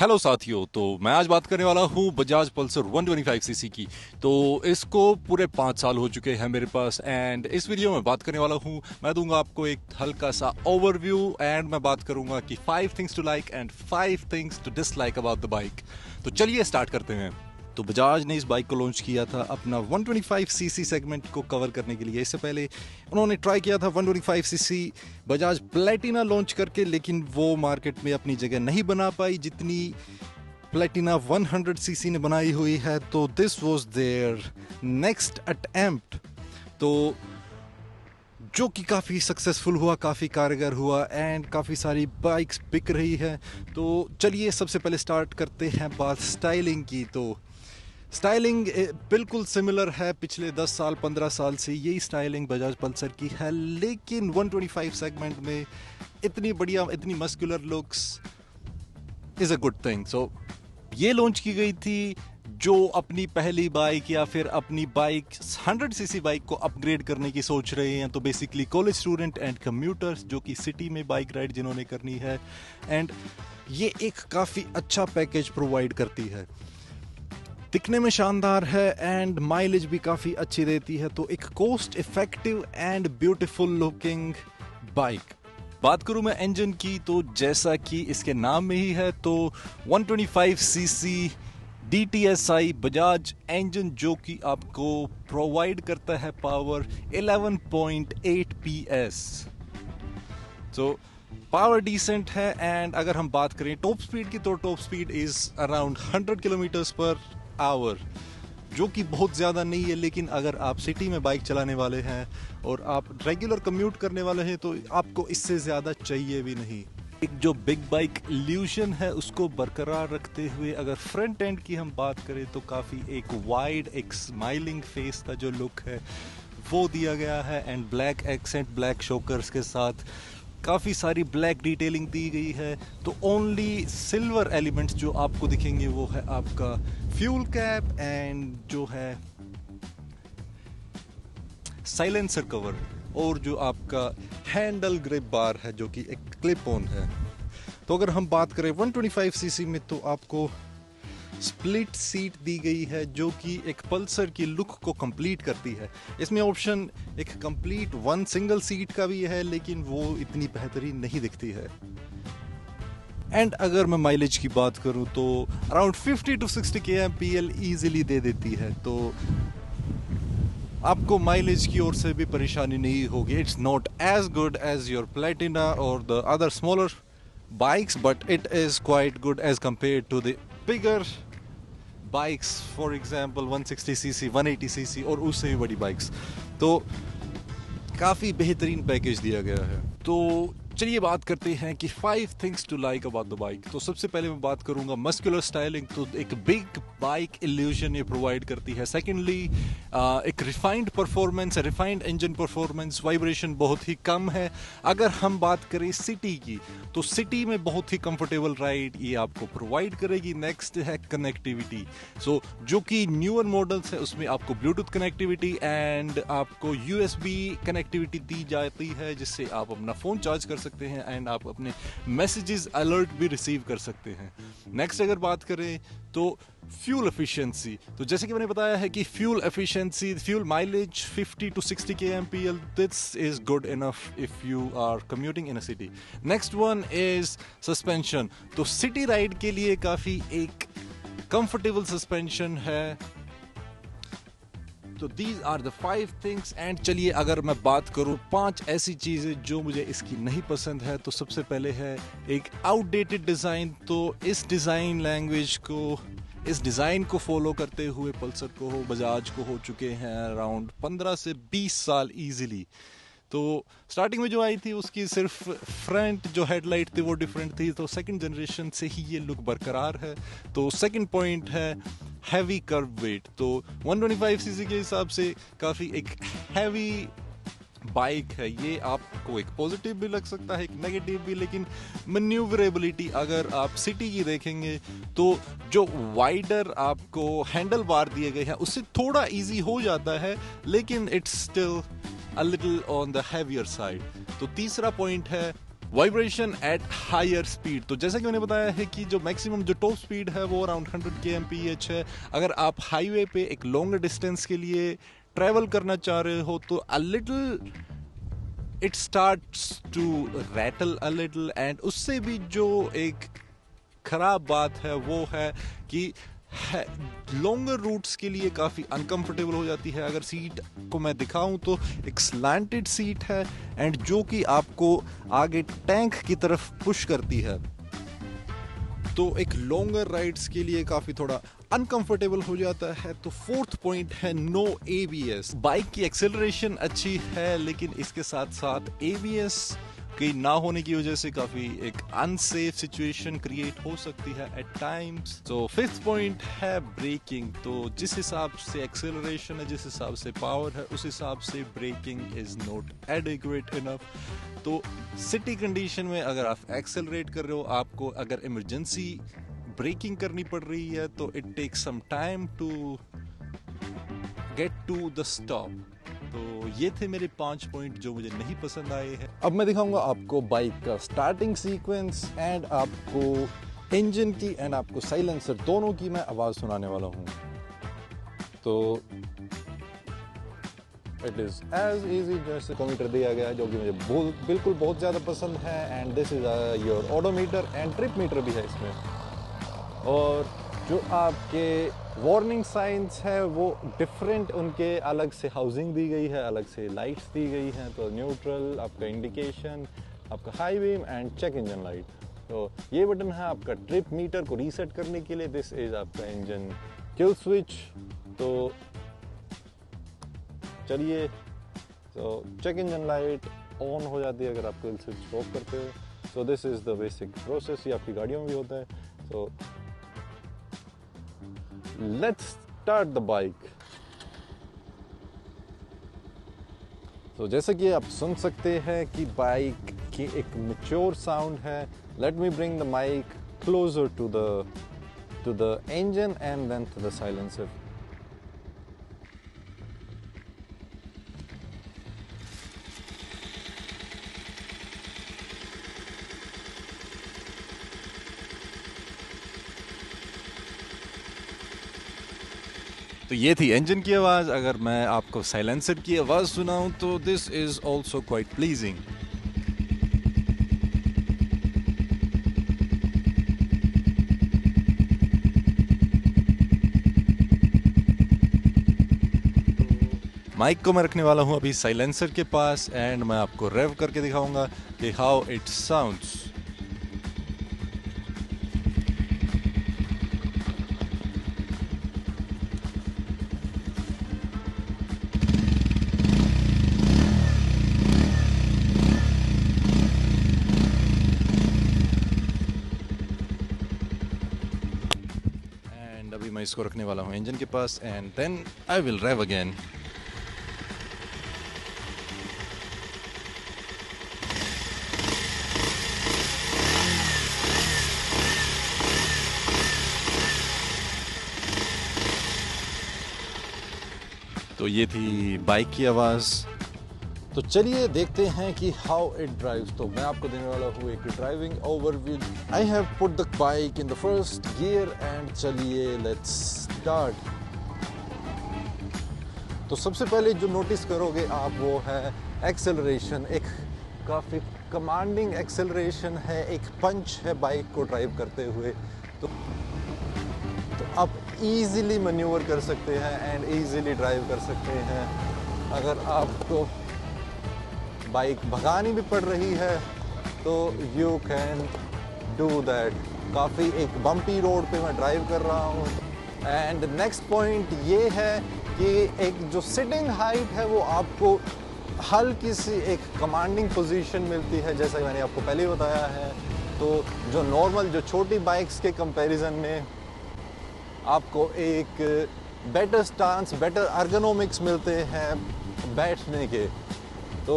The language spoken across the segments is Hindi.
हेलो साथियों। तो मैं आज बात करने वाला हूँ बजाज पल्सर 125 सीसी की। तो इसको पूरे 5 साल हो चुके हैं मेरे पास एंड इस वीडियो में बात करने वाला हूँ। मैं दूंगा आपको एक हल्का सा ओवरव्यू एंड मैं बात करूंगा कि 5 things to like and 5 things to dislike about the bike. तो चलिए स्टार्ट करते हैं। तो बजाज ने इस बाइक को लॉन्च किया था अपना 125 सीसी सेगमेंट को कवर करने के लिए। इससे पहले उन्होंने ट्राई किया था 125 सीसी बजाज प्लेटिना लॉन्च करके, लेकिन वो मार्केट में अपनी जगह नहीं बना पाई जितनी प्लेटिना 100 सीसी ने बनाई हुई है। तो this was their next attempt, तो जो कि काफ़ी सक्सेसफुल हुआ, काफ़ी कारगर हुआ एंड काफ़ी सारी बाइक्स बिक रही है। तो चलिए सबसे पहले स्टार्ट करते हैं बात स्टाइलिंग की। तो स्टाइलिंग बिल्कुल सिमिलर है, पिछले 10 साल 15 साल से यही स्टाइलिंग बजाज पल्सर की है, लेकिन 125 सेगमेंट में इतनी बढ़िया, इतनी muscular looks is a good thing. So ये लॉन्च की गई थी जो अपनी पहली बाइक या फिर अपनी बाइक 100 सीसी बाइक को अपग्रेड करने की सोच रहे हैं। तो basically college student and commuters जो कि सिटी में बाइक राइड जिन्होंने करनी है, एंड ये एक काफ़ी अच्छा पैकेज प्रोवाइड करती है, दिखने में शानदार है एंड माइलेज भी काफ़ी अच्छी देती है। तो एक cost effective and beautiful looking bike. बात करूं मैं इंजन की, तो जैसा कि इसके नाम में ही है, तो 125 सीसी DTSI बजाज इंजन जो कि आपको प्रोवाइड करता है पावर 11.8 PS। तो पावर डिसेंट है एंड अगर हम बात करें टॉप स्पीड की, तो top speed is around 100 kilometres per hour, जो कि बहुत ज़्यादा नहीं है। लेकिन अगर आप सिटी में बाइक चलाने वाले हैं और आप रेगुलर कम्यूट करने वाले हैं तो आपको इससे ज़्यादा चाहिए भी नहीं। एक जो बिग बाइक इल्यूशन है उसको बरकरार रखते हुए अगर फ्रंट एंड की हम बात करें, तो काफ़ी एक वाइड, एक स्माइलिंग फेस का जो लुक है वो दिया गया है and black accent, black shockers के साथ काफ़ी सारी ब्लैक डिटेलिंग दी गई है। तो ओनली सिल्वर एलिमेंट्स जो आपको दिखेंगे वो है आपका फ्यूल कैप एंड जो है साइलेंसर कवर, और जो आपका हैंडल ग्रिप बार है जो कि एक क्लिप ऑन है। तो अगर हम बात करें 125 सीसी में, तो आपको स्प्लिट सीट दी गई है जो कि एक पल्सर की लुक को कंप्लीट करती है। इसमें ऑप्शन एक कंप्लीट वन सिंगल सीट का भी है, लेकिन वो इतनी बेहतरीन नहीं दिखती है। एंड अगर मैं माइलेज की बात करूं, तो अराउंड 50 to 60 kmpl ईजिली दे देती है। तो आपको माइलेज की ओर से भी परेशानी नहीं होगी। It's not as good as your Platina और the other smaller bikes, but it is quite good as compare to the bigger bikes, for example 160 CC, 180 CC और उससे भी बड़ी बाइक्स। तो काफ़ी बेहतरीन पैकेज दिया गया है। तो चलिए बात करते हैं कि 5 things to like about the bike. तो सबसे पहले मैं बात करूंगा मस्कुलर स्टाइलिंग। तो एक बिग बाइक इल्यूजन ये प्रोवाइड करती है। सेकेंडली एक refined performance, refined engine performance, vibration बहुत ही कम है। अगर हम बात करें सिटी की, तो सिटी में बहुत ही कंफर्टेबल राइड ये आपको प्रोवाइड करेगी। नेक्स्ट है कनेक्टिविटी। सो जो कि न्यूअर मॉडल्स है उसमें आपको ब्लूटूथ कनेक्टिविटी एंड आपको USB कनेक्टिविटी दी जाती है, जिससे आप अपना फ़ोन चार्ज कर सकते हैं एंड आप अपने मैसेजेस अलर्ट भी रिसीव कर सकते हैं। नेक्स्ट अगर बात करें तो फ्यूल एफिशिएंसी, तो जैसे कि मैंने बताया है कि fuel efficiency, fuel mileage 50 to 60 kmpl, this is good enough if you are commuting in a city. Next one is suspension. तो सिटी राइड के लिए काफ़ी एक कंफर्टेबल सस्पेंशन है। तो these are the 5 things and चलिए अगर मैं बात करूं 5 ऐसी चीज़ें जो मुझे इसकी नहीं पसंद है, तो सबसे पहले है एक आउटडेटेड डिज़ाइन। तो इस डिज़ाइन लैंग्वेज को, इस डिज़ाइन को फॉलो करते हुए पल्सर को हो, बजाज को हो चुके हैं अराउंड 15 से 20 साल ईजिली। तो स्टार्टिंग में जो आई थी उसकी सिर्फ फ्रंट जो हेडलाइट थी वो डिफरेंट थी। तो सेकंड जनरेशन से ही ये लुक बरकरार है। तो सेकंड पॉइंट है हैवी कर्व वेट। तो 125 सीसी के हिसाब से काफ़ी एक हैवी बाइक है। ये आपको एक पॉजिटिव भी लग सकता है, एक नेगेटिव भी, लेकिन मैन्यूवरेबिलिटी अगर आप सिटी की देखेंगे तो जो वाइडर आपको हैंडल बार दिए गए हैं उससे थोड़ा इजी हो जाता है, लेकिन it's still a little on the heavier side. तो तीसरा पॉइंट है वाइब्रेशन एट हायर स्पीड। तो जैसा कि मैंने बताया है कि जो मैक्सिमम जो टॉप स्पीड है वो अराउंड 100 kmph है। अगर आप हाईवे पे एक लॉन्गर डिस्टेंस के लिए ट्रैवल करना चाह रहे हो तो a little it starts to rattle a little, and उससे भी जो एक खराब बात है वो है कि लॉन्गर रूट्स के लिए काफ़ी अनकंफर्टेबल हो जाती है। अगर सीट को मैं दिखाऊं तो एक स्लैंटेड सीट है एंड जो कि आपको आगे टैंक की तरफ पुश करती है, तो एक लॉन्गर राइड्स के लिए काफ़ी थोड़ा अनकंफर्टेबल हो जाता है। तो फोर्थ पॉइंट है नो ABS। बाइक की एक्सेलरेशन अच्छी है लेकिन इसके साथ साथ ABS के ना होने की वजह से काफ़ी एक अनसेफ सिचुएशन क्रिएट हो सकती है एट टाइम्स। तो फिफ्थ पॉइंट है ब्रेकिंग। तो जिस हिसाब से एक्सेलरेशन है, जिस हिसाब से पावर है, उस हिसाब से braking is not adequate enough. तो सिटी कंडीशन में अगर आप एक्सेलरेट कर रहे हो, आपको अगर इमरजेंसी ब्रेकिंग करनी पड़ रही है तो it takes some time to get to the stop. तो ये थे मेरे 5 पॉइंट जो मुझे नहीं पसंद आए हैं। अब मैं दिखाऊंगा आपको बाइक का स्टार्टिंग सीक्वेंस एंड आपको इंजन की एंड आपको साइलेंसर दोनों की मैं आवाज़ सुनाने वाला हूँ। तो इट इज़ एज इजी जैसे कॉमीटर दिया गया जो कि मुझे बिल्कुल बहुत ज़्यादा पसंद है, and this is your odometer and trip meter भी है इसमें। और जो आपके वार्निंग साइंस है वो डिफरेंट, उनके अलग से हाउसिंग दी गई है, अलग से लाइट्स दी गई हैं। तो न्यूट्रल, आपका इंडिकेशन, आपका high beam and check engine light. तो ये बटन है आपका ट्रिप मीटर को रीसेट करने के लिए। दिस इज आपका इंजन किल स्विच। तो चलिए, तो चेक इंजन लाइट ऑन हो जाती है अगर आप किल स्विच ऑफ करते हो। So this is the basic process. ये आपकी गाड़ियों में भी होता है। तो लेट्स स्टार्ट द बाइक। तो जैसे कि आप सुन सकते हैं कि बाइक की एक मैच्योर साउंड है। Let me bring the mic closer to the engine and then to the silencer. तो ये थी इंजन की आवाज़। अगर मैं आपको साइलेंसर की आवाज़ सुनाऊं तो this is also quite pleasing. Mic को मैं रखने वाला हूं अभी साइलेंसर के पास एंड मैं आपको रेव करके दिखाऊंगा कि हाउ इट साउंड्स। अभी मैं इसको रखने वाला हूँ इंजन के पास and then I will rev again. तो ये थी बाइक की आवाज़। तो चलिए देखते हैं कि हाउ इट ड्राइव्स। तो मैं आपको देने वाला हूँ एक driving overview. I have put the bike in the first gear and चलिए लेट्स स्टार्ट। तो सबसे पहले जो नोटिस करोगे आप वो है एक्सेलरेशन। एक काफ़ी कमांडिंग एक्सेलरेशन है, एक पंच है बाइक को ड्राइव करते हुए। तो आप इजीली मैन्यूवर कर सकते हैं एंड इजीली ड्राइव कर सकते हैं। अगर आपको बाइक भगानी भी पड़ रही है तो यू कैन डू दैट। काफ़ी एक बम्पी रोड पे मैं ड्राइव कर रहा हूँ। एंड नेक्स्ट पॉइंट ये है कि एक जो सिटिंग हाइट है वो आपको हल्की सी एक कमांडिंग पोजीशन मिलती है, जैसा कि मैंने आपको पहले बताया है। तो जो नॉर्मल जो छोटी बाइक्स के कंपैरिजन में आपको एक बेटर स्टांस, बेटर अर्गोनॉमिक्स मिलते हैं बैठने के। तो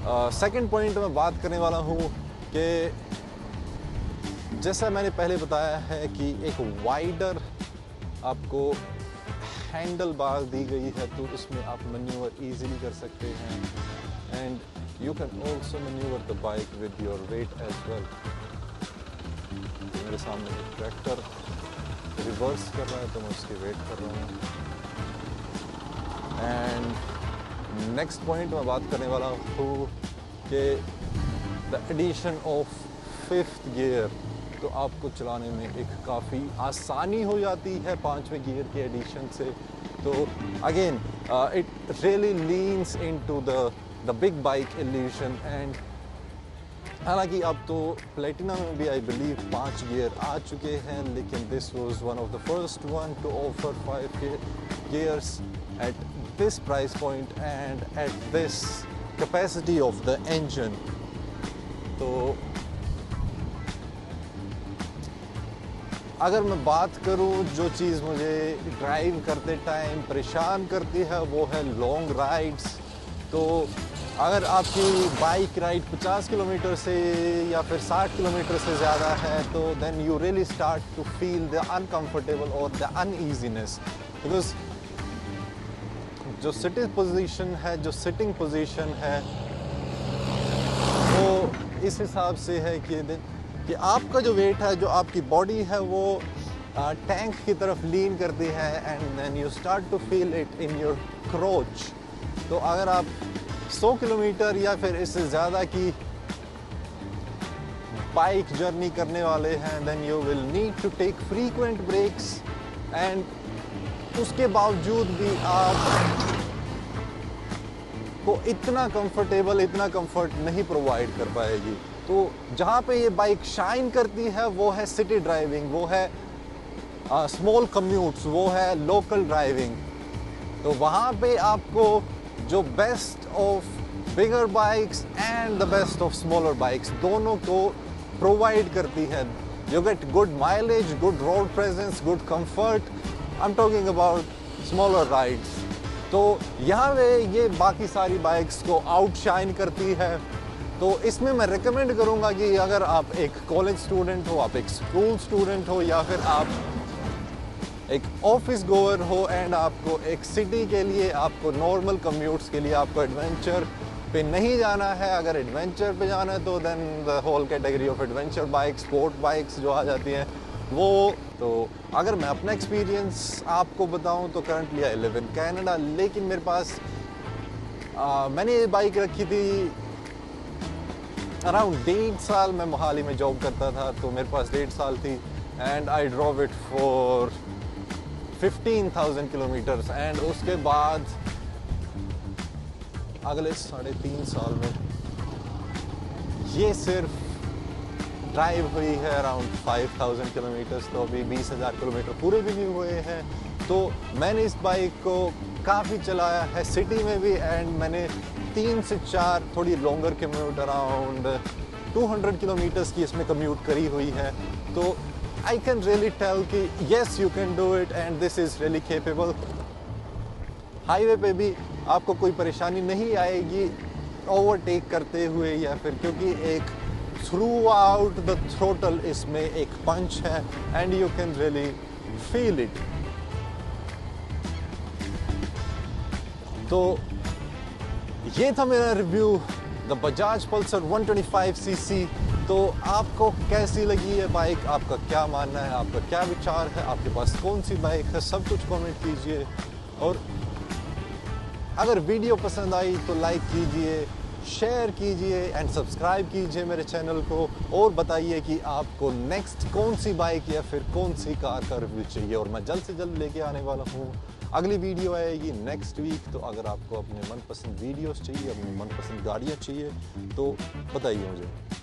सेकंड पॉइंट मैं बात करने वाला हूँ कि जैसा मैंने पहले बताया है कि एक वाइडर आपको हैंडल बार दी गई है तो उसमें आप मैन्यूवर इजीली कर सकते हैं। And You can also maneuver the bike with your weight as well. मेरे सामने एक ट्रैक्टर रिवर्स कर रहा है तो मैं उसकी वेट कर रहा हूँ। एंड नेक्स्ट पॉइंट मैं बात करने वाला हूँ कि the addition of 5th gear, तो आपको चलाने में एक काफ़ी आसानी हो जाती है 5वें गियर के एडिशन से। तो again it really leans into the big bike evolution. And हालांकि अब तो प्लेटिना में भी आई बिलीव 5 गियर आ चुके हैं, लेकिन this was one of the first one two offer 5 gears at this price point and at this capacity of the engine. तो अगर मैं बात करूं जो चीज़ मुझे ड्राइव करते टाइम परेशान करती है वो है लॉन्ग राइड्स। तो अगर आपकी बाइक राइड 50 किलोमीटर से या फिर 60 किलोमीटर से ज़्यादा है तो then you really start to feel the uncomfortable और द अनईजीनेस, बिकॉज जो सिटिंग पोजीशन है वो इस हिसाब से है कि आपका जो वेट है, जो आपकी बॉडी है वो टैंक की तरफ लीन करती है and then you start to feel it in your crotch. तो अगर आप 100 किलोमीटर या फिर इससे ज़्यादा की बाइक जर्नी करने वाले हैं then you will need to take frequent breaks and उसके बावजूद भी आप को इतना कंफर्ट नहीं प्रोवाइड कर पाएगी। तो जहाँ पे ये बाइक शाइन करती है वो है सिटी ड्राइविंग, वो है स्मॉल कम्यूट्स, वो है लोकल ड्राइविंग। तो वहाँ पे आपको जो best of bigger bikes and the best of smaller bikes दोनों को प्रोवाइड करती है। You get good mileage, good road presence, good comfort. I am talking about smaller rides. तो यहाँ पे ये बाकी सारी बाइक्स को आउटशाइन करती है। तो इसमें मैं रिकमेंड करूँगा कि अगर आप एक कॉलेज स्टूडेंट हो, आप एक स्कूल स्टूडेंट हो या फिर आप एक ऑफिस गोअर हो एंड आपको एक सिटी के लिए, आपको नॉर्मल कम्यूट्स के लिए आपको एडवेंचर पे नहीं जाना है। अगर एडवेंचर पे जाना है तो then the whole category of adventure bike, sport bikes जो आ जाती हैं वो। तो अगर मैं अपना एक्सपीरियंस आपको बताऊं तो currently I live in Canada, लेकिन मेरे पास मैंने ये बाइक रखी थी अराउंड 1.5 साल। मैं मोहाली में जॉब करता था तो मेरे पास 1.5 साल थी and I drove it for 15,000 kilometres. And उसके बाद अगले 3.5 साल में ये सिर्फ ड्राइव हुई है अराउंड 5,000 किलोमीटर्स। तो अभी 20,000 किलोमीटर पूरे भी नहीं हुए हैं। तो मैंने इस बाइक को काफ़ी चलाया है सिटी में भी एंड मैंने 3 से 4 थोड़ी लॉन्गर कम्यूट अराउंड 200 किलोमीटर्स की इसमें कम्यूट करी हुई है। तो I can really tell कि yes you can do it and this is really capable। Highway पे भी आपको कोई परेशानी नहीं आएगी ओवरटेक करते हुए या फिर, क्योंकि एक थ्रू आउट द थ्रोटल इसमें एक पंच है and you can really feel it. तो ये था मेरा review the Bajaj Pulsar 125cc। तो आपको कैसी लगी है बाइक, आपका क्या मानना है, आपका क्या विचार है, आपके पास कौन सी बाइक है, सब कुछ कमेंट कीजिए। और अगर वीडियो पसंद आई तो लाइक कीजिए, शेयर कीजिए एंड सब्सक्राइब कीजिए मेरे चैनल को और बताइए कि आपको नेक्स्ट कौन सी बाइक या फिर कौन सी कार का रिव्यू चाहिए। और मैं जल्द से जल्द लेके आने वाला हूँ। अगली वीडियो आएगी नेक्स्ट वीक। तो अगर आपको अपने मनपसंद वीडियोस चाहिए, अपनी मनपसंद गाड़ियाँ चाहिए तो बताइए मुझे।